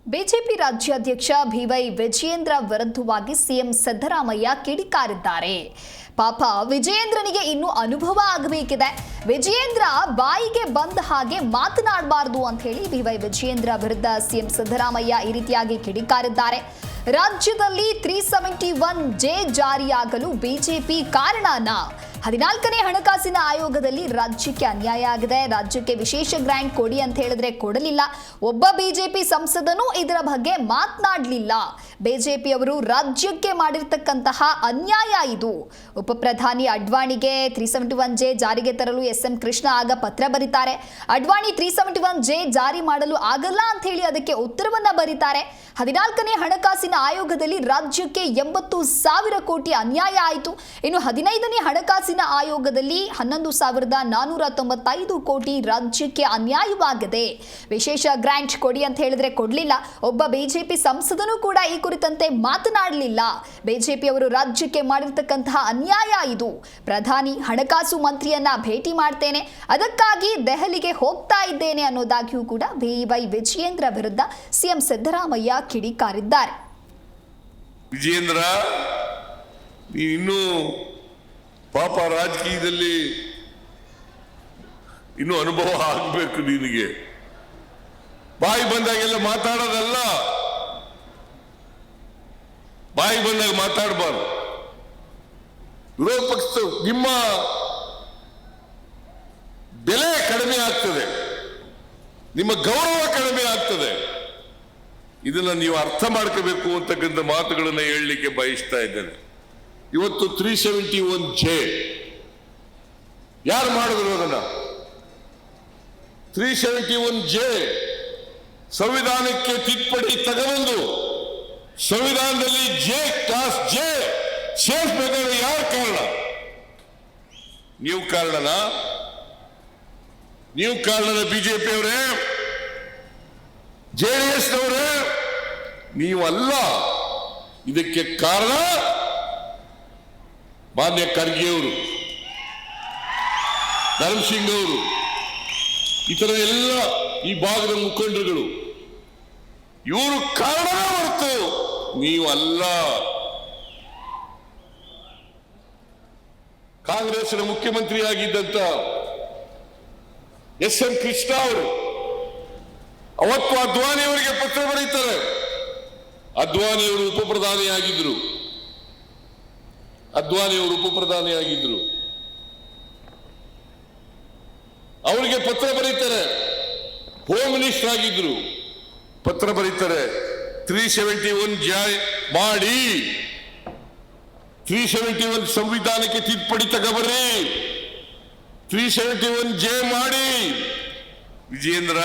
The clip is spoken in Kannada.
ಬಿಜೆಪಿ ರಾಜ್ಯಾಧ್ಯಕ್ಷ ಬಿವೈ ವಿಜಯೇಂದ್ರ ವಿರುದ್ಧವಾಗಿ ಸಿಎಂ ಸಿದ್ದರಾಮಯ್ಯ ಕಿಡಿಕಾರಿದ್ದಾರೆ. ಪಾಪ ವಿಜಯೇಂದ್ರನಿಗೆ ಇನ್ನೂ ಅನುಭವ ಆಗಬೇಕಿದೆ. ವಿಜಯೇಂದ್ರ ಬಾಯಿಗೆ ಬಂದ ಹಾಗೆ ಮಾತನಾಡಬಾರದು ಅಂತ ಹೇಳಿ ಬಿವೈ ವಿಜಯೇಂದ್ರ ವಿರುದ್ಧ ಸಿಎಂ ಸಿದ್ದರಾಮಯ್ಯ ಈ ರೀತಿಯಾಗಿ ಕಿಡಿಕಾರಿದ್ದಾರೆ. ರಾಜ್ಯದಲ್ಲಿ 371(j) ಜಾರಿಯಾಗಲು ಬಿಜೆಪಿ ಕಾರಣನಾ? 14ನೇ ಹಣಕಾಸಿನ ಆಯೋಗದಲ್ಲಿ ರಾಜ್ಯಕ್ಕೆ ಅನ್ಯಾಯ ಆಗಿದೆ. ರಾಜ್ಯಕ್ಕೆ ವಿಶೇಷ ಗ್ರಾಂಟ್ ಕೊಡಿ ಅಂತ ಹೇಳಿದ್ರೆ ಕೊಡಲಿಲ್ಲ. ಒಬ್ಬ ಬಿಜೆಪಿ ಸಂಸದನೂ ಇದರ ಬಗ್ಗೆ ಮಾತನಾಡಲಿಲ್ಲ. ಬಿಜೆಪಿಯವರು ರಾಜ್ಯಕ್ಕೆ ಮಾಡಿರ್ತಕ್ಕಂತಹ ಅನ್ಯಾಯ ಇದು. ಉಪ ಪ್ರಧಾನಿ ಅಡ್ವಾಣಿಗೆ 371(j) ಜಾರಿಗೆ ತರಲು ಎಸ್.ಎಂ. ಕೃಷ್ಣ ಆಗ ಪತ್ರ ಬರೀತಾರೆ. ಅಡ್ವಾಣಿ 371(j) ಜಾರಿ ಮಾಡಲು ಆಗಲ್ಲ ಅಂತ ಹೇಳಿ ಅದಕ್ಕೆ ಉತ್ತರವನ್ನ ಬರೀತಾರೆ. 14ನೇ ಹಣಕಾಸಿನ ಆಯೋಗದಲ್ಲಿ ರಾಜ್ಯಕ್ಕೆ 80,000 ಕೋಟಿ ಅನ್ಯಾಯ ಆಯಿತು. ಇನ್ನು 15ನೇ ಹಣಕಾಸಿನ ಆಯೋಗದಲ್ಲಿ 11,495 ಕೋಟಿ ರಾಜ್ಯಕ್ಕೆ ಅನ್ಯಾಯವಾಗಿದೆ. ವಿಶೇಷ ಗ್ರಾಂಟ್ ಕೊಡಿ ಅಂತ ಹೇಳಿದ್ರೆ ಕೊಡಲಿಲ್ಲ. ಒಬ್ಬ ಬಿಜೆಪಿ ಸಂಸದನೂ ಕೂಡ ಈ ಕುರಿತಂತೆ ಮಾತನಾಡಲಿಲ್ಲ. ಬಿಜೆಪಿಯವರು ರಾಜ್ಯಕ್ಕೆ ಮಾಡಿರ್ತಕ್ಕಂತಹ ಅನ್ಯಾಯ ಇದು. ಪ್ರಧಾನಿ ಹಣಕಾಸು ಮಂತ್ರಿಯನ್ನ ಭೇಟಿ ಮಾಡ್ತೇನೆ, ಅದಕ್ಕಾಗಿ ದೆಹಲಿಗೆ ಹೋಗ್ತಾ ಇದ್ದೇನೆ ಅನ್ನೋದಾಗಿಯೂ ಕೂಡ ಬಿವೈ ವಿಜಯೇಂದ್ರ ವಿರುದ್ಧ ಸಿಎಂ ಸಿದ್ದರಾಮಯ್ಯ ಕಿಡಿಕಾರಿದ್ದಾರೆ. ವಿಜಯೇಂದ್ರ, ಇನ್ನೂ ಪಾಪ ರಾಜಕೀಯದಲ್ಲಿ ಇನ್ನೂ ಅನುಭವ ಆಗಬೇಕು ನಿನಗೆ. ಬಾಯಿ ಬಂದಾಗೆಲ್ಲ ಮಾತಾಡೋದಲ್ಲ, ಬಾಯಿ ಬಂದಾಗ ಮಾತಾಡಬಾರ್ದು. ವಿರೋಧ ಪಕ್ಷ ನಿಮ್ಮ ಬೆಲೆ ಕಡಿಮೆ ಆಗ್ತದೆ, ನಿಮ್ಮ ಗೌರವ ಕಡಿಮೆ ಆಗ್ತದೆ. ಇದನ್ನ ನೀವು ಅರ್ಥ ಮಾಡ್ಕೋಬೇಕು ಅಂತಕ್ಕಂಥ ಮಾತುಗಳನ್ನು ಹೇಳಲಿಕ್ಕೆ ಬಯಸ್ತಾ ಇದ್ದೇನೆ. ಇವತ್ತು 371(j) ಯಾರು ಮಾಡಿದ್ರು ಅದನ್ನ? 371(j) ಸಂವಿಧಾನಕ್ಕೆ ತಿದ್ದುಪಡಿ ತಗೊಂಡು ಸಂವಿಧಾನದಲ್ಲಿ ಕ್ಲಾಸ್ J ಸೇರಿಸಬೇಕಾದ್ರೆ ಯಾರು ಕಾರಣ? ನೀವು ಕಾರಣನಾ? ನೀವು ಕಾರಣನ? ಬಿಜೆಪಿಯವರೇ, JDS-ನವರೇ, ನೀವಲ್ಲ. ಇದಕ್ಕೆ ಕಾರಣ ಮಾನ್ಯ ಖರ್ಗೆ ಅವರು, ಧರ್ಮಸಿಂಗ್ ಅವರು, ಇತರ ಎಲ್ಲ ಈ ಭಾಗದ ಮುಖಂಡರುಗಳು. ಇವರು ಕಾರಣ ಹೊರತು ನೀವಲ್ಲ. ಕಾಂಗ್ರೆಸ್ನ ಮುಖ್ಯಮಂತ್ರಿಯಾಗಿದ್ದಂತ ಎಸ್.ಎಂ. ಕೃಷ್ಣ ಅವರು ಅವತ್ತು ಅದ್ವಾನಿ ಅವರಿಗೆ ಪತ್ರ ಬರೀತಾರೆ. ಅದ್ವಾನಿ ಅವರು ಉಪ ಪ್ರಧಾನಿಯಾಗಿದ್ರು. ಅವರಿಗೆ ಪತ್ರ ಬರೀತಾರೆ. ಹೋಮ್ ಮಿನಿಸ್ಟರ್ ಆಗಿದ್ರು. ಪತ್ರ ಬರೀತಾರೆ, 371 ಜಾರಿ ಮಾಡಿ, 371 ಸಂವಿಧಾನಕ್ಕೆ ತಿದ್ದುಪಡಿ ತಗೋಬರ್ರಿ, 371(j) ಮಾಡಿ. ವಿಜಯೇಂದ್ರ,